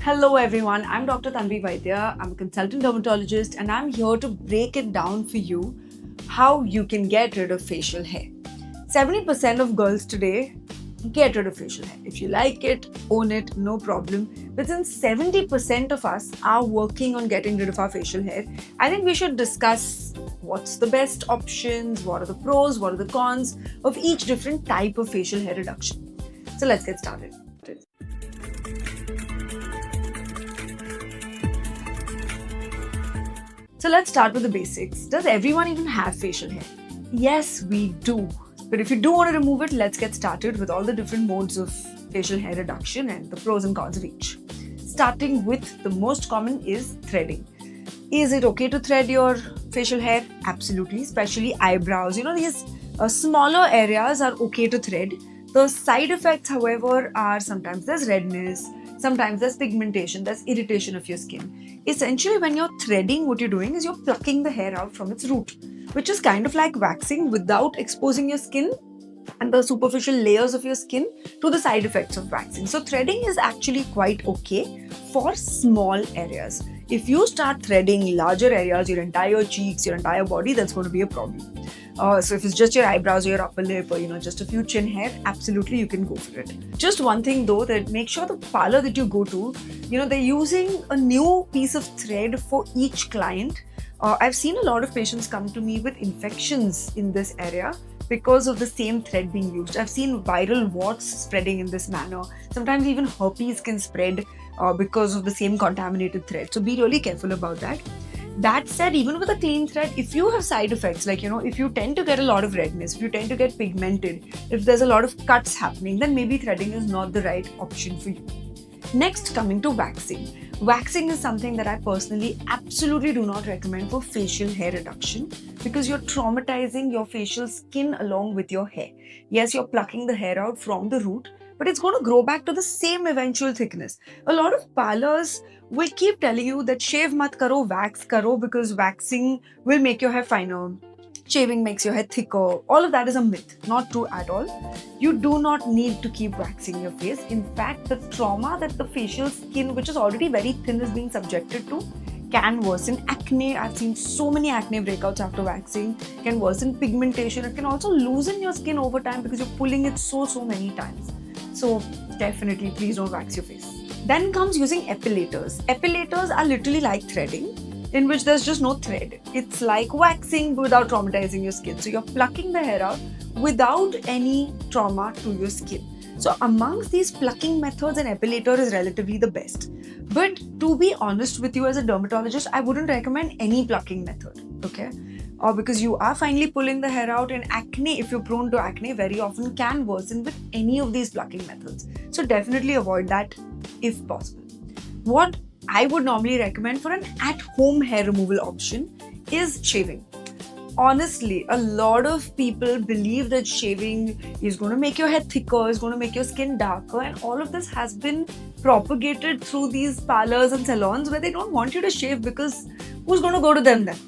Hello everyone, I'm Dr. Tanvi Vaidya. I'm a consultant dermatologist and I'm here to break it down for you how you can get rid of facial hair. 70% of girls today get rid of facial hair. If you like it, own it, no problem. But since 70% of us are working on getting rid of our facial hair, I think we should discuss what's the best options, what are the pros, what are the cons of each different type of facial hair reduction. So let's get started. So let's start with the basics. Does everyone even have facial hair? Yes, we do. But if you do want to remove it, let's get started with all the different modes of facial hair reduction and the pros and cons of each. Starting with the most common is threading. Is it okay to thread your facial hair? Absolutely, especially eyebrows. These smaller areas are okay to thread. The side effects, however, are sometimes there's redness, sometimes there's pigmentation, there's irritation of your skin. Essentially, when you're threading, what you're doing is you're plucking the hair out from its root, which is kind of like waxing without exposing your skin and the superficial layers of your skin to the side effects of waxing. So threading is actually quite okay for small areas. If you start threading larger areas, your entire cheeks, your entire body, that's going to be a problem. So if it's just your eyebrows or your upper lip or just a few chin hair, absolutely you can go for it. Just one thing though, that make sure the parlor that you go to, they're using a new piece of thread for each client. I've seen a lot of patients come to me with infections in this area because of the same thread being used. I've seen viral warts spreading in this manner. Sometimes even herpes can spread because of the same contaminated thread. So be really careful about that. That said, even with a clean thread, if you have side effects, like, if you tend to get a lot of redness, if you tend to get pigmented, if there's a lot of cuts happening, then maybe threading is not the right option for you. Next, coming to waxing. Waxing is something that I personally absolutely do not recommend for facial hair reduction because you're traumatizing your facial skin along with your hair. Yes, you're plucking the hair out from the root, but it's going to grow back to the same eventual thickness. A lot of parlors will keep telling you that shave mat karo, wax karo, because waxing will make your hair finer. Shaving makes your hair thicker. All of that is a myth, not true at all. You do not need to keep waxing your face. In fact, the trauma that the facial skin, which is already very thin, is being subjected to, can worsen acne. I've seen so many acne breakouts after waxing. Can worsen pigmentation. It can also loosen your skin over time because you're pulling it so many times. So definitely, please don't wax your face. Then comes using epilators. Epilators are literally like threading, in which there's just no thread. It's like waxing without traumatizing your skin. So you're plucking the hair out without any trauma to your skin. So amongst these plucking methods, an epilator is relatively the best. But to be honest with you, as a dermatologist, I wouldn't recommend any plucking method, okay? Because you are finally pulling the hair out, and acne, if you're prone to acne, very often can worsen with any of these plucking methods. So definitely avoid that if possible. What I would normally recommend for an at-home hair removal option is shaving. Honestly, a lot of people believe that shaving is going to make your hair thicker, is going to make your skin darker, and all of this has been propagated through these parlors and salons where they don't want you to shave because who's going to go to them then?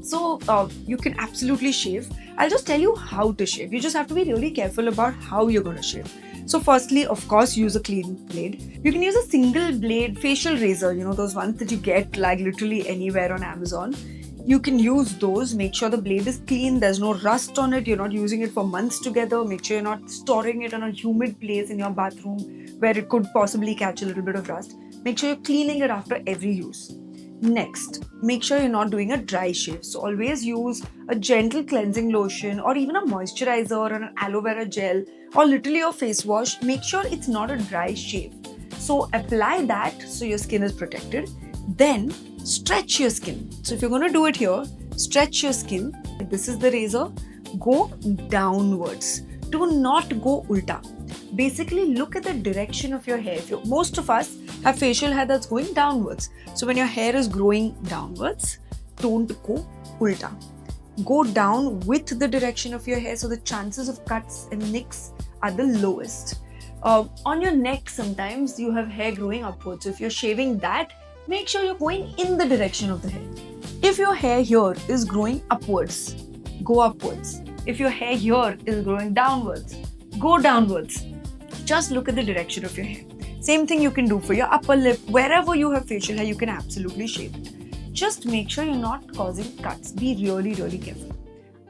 So you can absolutely shave. I'll just tell you how to shave. You just have to be really careful about how you're going to shave. So firstly, of course, use a clean blade. You can use a single blade facial razor, those ones that you get like literally anywhere on Amazon. You can use those. Make sure the blade is clean. There's no rust on it. You're not using it for months together. Make sure you're not storing it in a humid place in your bathroom where it could possibly catch a little bit of rust. Make sure you're cleaning it after every use. Next, make sure you're not doing a dry shave. So always use a gentle cleansing lotion or even a moisturizer or an aloe vera gel or literally a face wash. Make sure it's not a dry shave. So apply that so your skin is protected. Then stretch your skin. So if you're going to do it here, stretch your skin. This is the razor. Go downwards. Do not go ulta. Basically, look at the direction of your hair. Most of us have facial hair that's going downwards. So when your hair is growing downwards, don't go ulta. Go down with the direction of your hair so the chances of cuts and nicks are the lowest. On your neck, sometimes you have hair growing upwards. So if you're shaving that, make sure you're going in the direction of the hair. If your hair here is growing upwards, go upwards. If your hair here is growing downwards, go downwards. Just look at the direction of your hair. Same thing you can do for your upper lip. Wherever you have facial hair, you can absolutely shave it. Just make sure you're not causing cuts. Be really, really careful.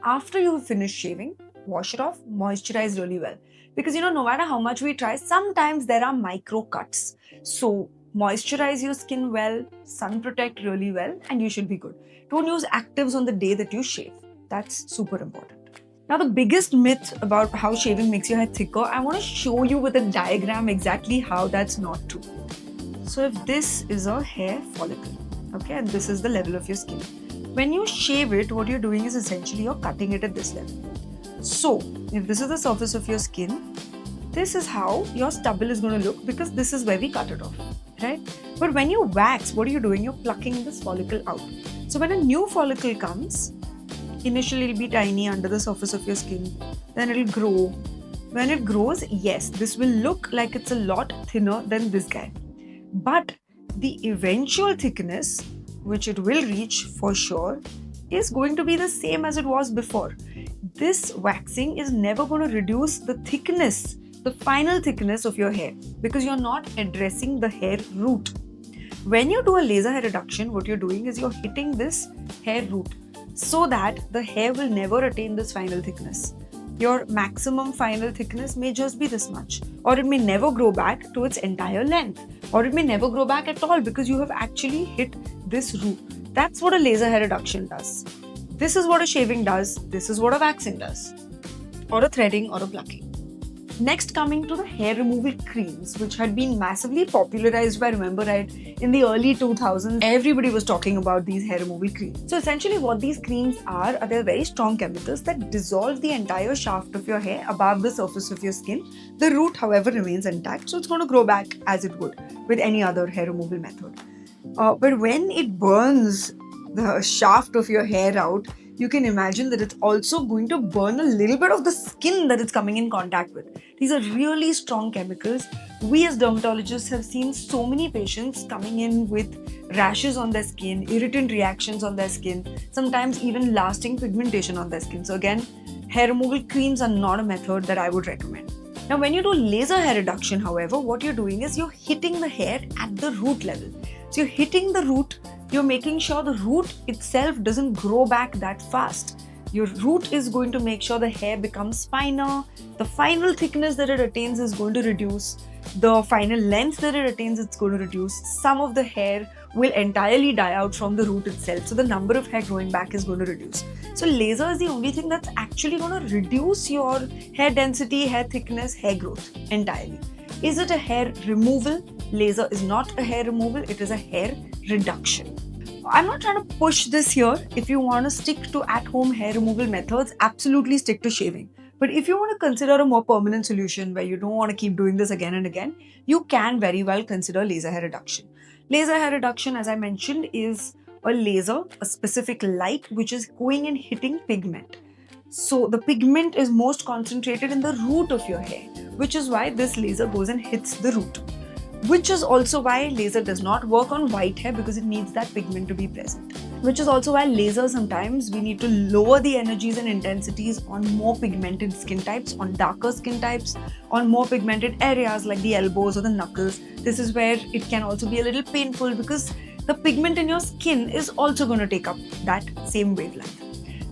After you have finished shaving, wash it off, moisturize really well. Because no matter how much we try, sometimes there are micro cuts. So moisturize your skin well, sun protect really well, and you should be good. Don't use actives on the day that you shave. That's super important. Now, the biggest myth about how shaving makes your hair thicker, I want to show you with a diagram exactly how that's not true. So if this is a hair follicle, okay, and this is the level of your skin. When you shave it, what you're doing is essentially you're cutting it at this level. So if this is the surface of your skin, this is how your stubble is going to look, because this is where we cut it off, right? But when you wax, what are you doing? You're plucking this follicle out. So when a new follicle comes, initially it'll be tiny under the surface of your skin, then it'll grow. When it grows, yes, this will look like it's a lot thinner than this guy. But the eventual thickness, which it will reach for sure, is going to be the same as it was before. This waxing is never going to reduce the thickness, the final thickness of your hair, because you're not addressing the hair root. When you do a laser hair reduction, what you're doing is you're hitting this hair root so that the hair will never attain this final thickness. Your maximum final thickness may just be this much, or it may never grow back to its entire length, or it may never grow back at all because you have actually hit this root. That's what a laser hair reduction does. This is what a shaving does. This is what a waxing does, or a threading or a plucking. Next, coming to the hair removal creams, which had been massively popularized, if I remember right, in the early 2000s. Everybody was talking about these hair removal creams. So essentially what these creams are they're very strong chemicals that dissolve the entire shaft of your hair above the surface of your skin. The root, however, remains intact, so it's going to grow back as it would with any other hair removal method. But when it burns the shaft of your hair out, you can imagine that it's also going to burn a little bit of the skin that it's coming in contact with. These are really strong chemicals. We as dermatologists have seen so many patients coming in with rashes on their skin, irritant reactions on their skin, sometimes even lasting pigmentation on their skin. So again, hair removal creams are not a method that I would recommend. Now, when you do laser hair reduction, however, what you're doing is you're hitting the hair at the root level. So you're hitting the root, you're making sure the root itself doesn't grow back that fast. Your root is going to make sure the hair becomes finer, the final thickness that it attains is going to reduce, the final length that it attains it's going to reduce. Some of the hair will entirely die out from the root itself, so the number of hair growing back is going to reduce. So laser is the only thing that's actually going to reduce your hair density, hair thickness, hair growth entirely. Is it a hair removal? Laser is not a hair removal, it is a hair reduction. I'm not trying to push this here. If you want to stick to at-home hair removal methods, absolutely stick to shaving. But if you want to consider a more permanent solution where you don't want to keep doing this again and again, you can very well consider laser hair reduction. Laser hair reduction, as I mentioned, is a laser, a specific light, which is going and hitting pigment. So the pigment is most concentrated in the root of your hair, which is why this laser goes and hits the root. Which is also why laser does not work on white hair, because it needs that pigment to be present. Which is also why laser, sometimes we need to lower the energies and intensities on more pigmented skin types, on darker skin types, on more pigmented areas like the elbows or the knuckles. This is where it can also be a little painful, because the pigment in your skin is also going to take up that same wavelength.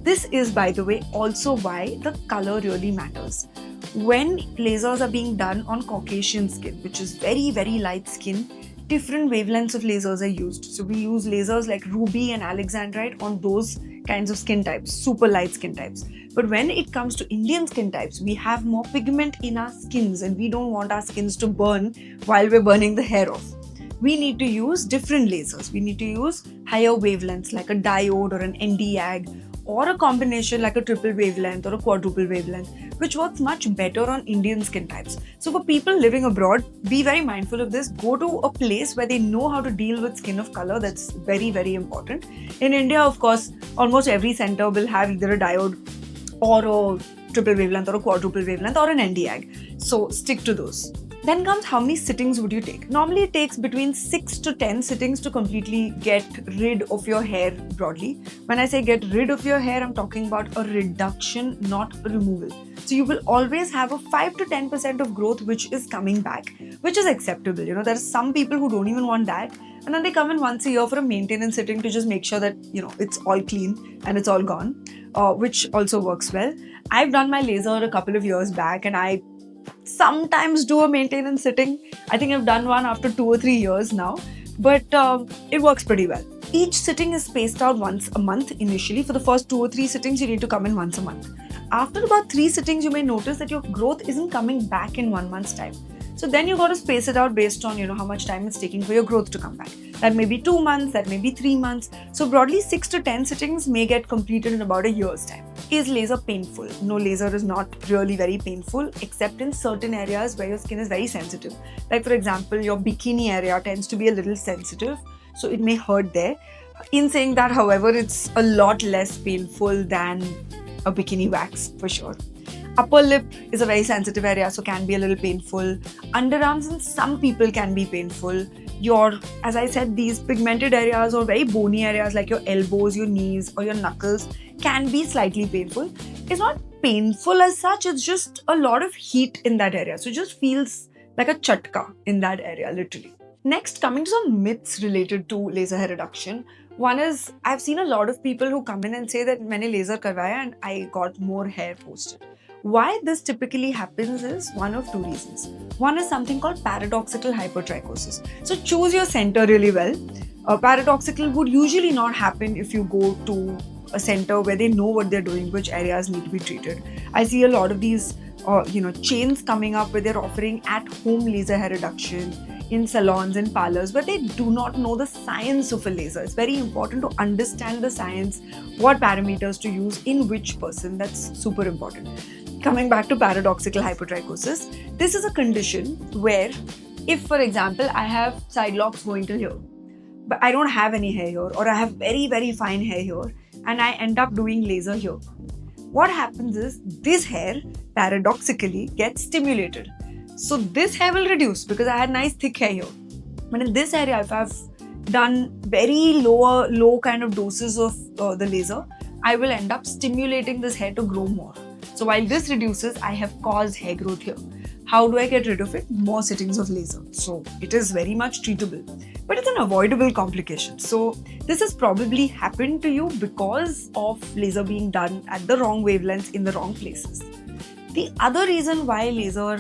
This is, by the way, also why the color really matters. When lasers are being done on Caucasian skin, which is very, very light skin, different wavelengths of lasers are used. So we use lasers like ruby and alexandrite on those kinds of skin types, super light skin types. But when it comes to Indian skin types, we have more pigment in our skins and we don't want our skins to burn while we're burning the hair off. We need to use different lasers. We need to use higher wavelengths like a diode or an Nd:YAG, or a combination like a triple wavelength or a quadruple wavelength, which works much better on Indian skin types. So for people living abroad, be very mindful of this. Go to a place where they know how to deal with skin of color. That's very, very important. In India, of course, almost every center will have either a diode or a triple wavelength or a quadruple wavelength or an Nd:YAG. So stick to those. Then comes how many sittings would you take. Normally it takes between 6 to 10 sittings to completely get rid of your hair broadly. When I say get rid of your hair, I'm talking about a reduction, not a removal. So you will always have a 5 to 10% of growth which is coming back, which is acceptable. There are some people who don't even want that, and then they come in once a year for a maintenance sitting to just make sure that it's all clean and it's all gone, which also works well. I've done my laser a couple of years back, and I sometimes do a maintenance sitting. I think I've done one after 2 or 3 years now, but it works pretty well. Each sitting is spaced out once a month initially. For the first 2 or 3 sittings, you need to come in once a month. After about 3 sittings, you may notice that your growth isn't coming back in 1 month's time. So then you got to space it out based on how much time it's taking for your growth to come back. That may be 2 months, that may be 3 months. So broadly 6 to 10 sittings may get completed in about a year's time. Is laser painful? No, laser is not really very painful, except in certain areas where your skin is very sensitive. Like for example, your bikini area tends to be a little sensitive, so it may hurt there. In saying that, however, it's a lot less painful than a bikini wax for sure. Upper lip is a very sensitive area, so can be a little painful. Underarms in some people can be painful. As I said, these pigmented areas or very bony areas like your elbows, your knees or your knuckles can be slightly painful. It's not painful as such, it's just a lot of heat in that area. So it just feels like a chatka in that area, literally. Next, coming to some myths related to laser hair reduction. One is, I've seen a lot of people who come in and say that मैंने laser करवाया and I got more hair posted. Why this typically happens is one of 2 reasons. One is something called paradoxical hypertrichosis. So choose your center really well. Paradoxical would usually not happen if you go to a center where they know what they're doing, which areas need to be treated. I see a lot of these chains coming up where they're offering at-home laser hair reduction in salons and parlors, but they do not know the science of a laser. It's very important to understand the science, what parameters to use in which person. That's super important. Coming back to paradoxical hypertrichosis, this is a condition where if, for example, I have side locks going till here, but I don't have any hair here, or I have very, very fine hair here, and I end up doing laser here. What happens is this hair paradoxically gets stimulated. So this hair will reduce because I had nice thick hair here. But in this area, if I've done very low kind of doses of the laser, I will end up stimulating this hair to grow more. So while this reduces, I have caused hair growth here. How do I get rid of it? More sittings of laser. So it is very much treatable, but it's an avoidable complication. So this has probably happened to you because of laser being done at the wrong wavelengths in the wrong places. The other reason why laser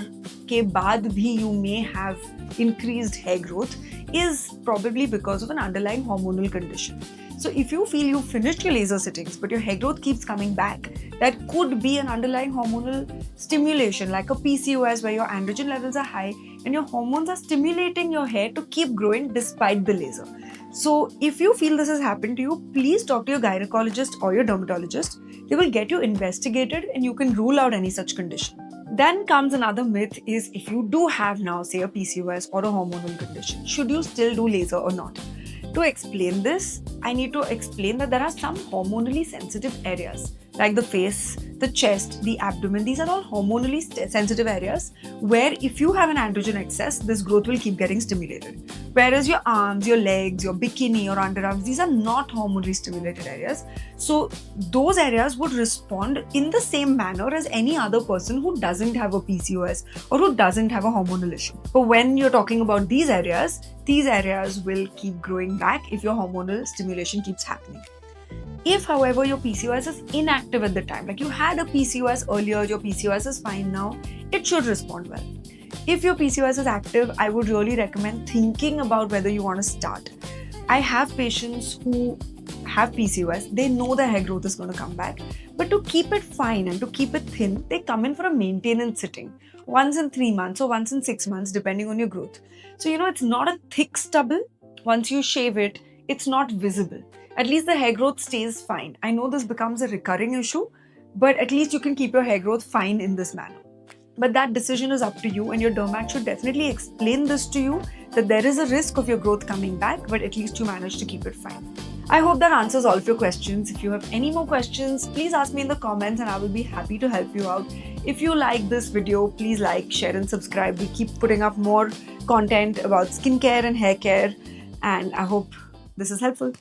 के बाद भी you may have increased hair growth is probably because of an underlying hormonal condition. So if you feel you finished your laser sittings but your hair growth keeps coming back, that could be an underlying hormonal stimulation like a PCOS where your androgen levels are high and your hormones are stimulating your hair to keep growing despite the laser. So if you feel this has happened to you, please talk to your gynecologist or your dermatologist. They will get you investigated and you can rule out any such condition. Then comes another myth is if you do have now say a PCOS or a hormonal condition, should you still do laser or not? To explain this, I need to explain that there are some hormonally sensitive areas like the face, the chest, the abdomen. These are all hormonally sensitive areas where if you have an androgen excess, this growth will keep getting stimulated. Whereas your arms, your legs, your bikini or underarms, these are not hormonally stimulated areas. So those areas would respond in the same manner as any other person who doesn't have a PCOS or who doesn't have a hormonal issue. But when you're talking about these areas will keep growing back if your hormonal stimulation keeps happening. If, however, your PCOS is inactive at the time, like you had a PCOS earlier, your PCOS is fine now, it should respond well. If your PCOS is active, I would really recommend thinking about whether you want to start. I have patients who have PCOS, they know their hair growth is going to come back, but to keep it fine and to keep it thin, they come in for a maintenance sitting once in 3 months or once in 6 months, depending on your growth. So, it's not a thick stubble. Once you shave it, it's not visible. At least the hair growth stays fine. I know this becomes a recurring issue, but at least you can keep your hair growth fine in this manner. But that decision is up to you, and your dermat should definitely explain this to you that there is a risk of your growth coming back, but at least you manage to keep it fine. I hope that answers all of your questions. If you have any more questions, please ask me in the comments and I will be happy to help you out. If you like this video, please like, share and subscribe. We keep putting up more content about skincare and hair care, and I hope this is helpful.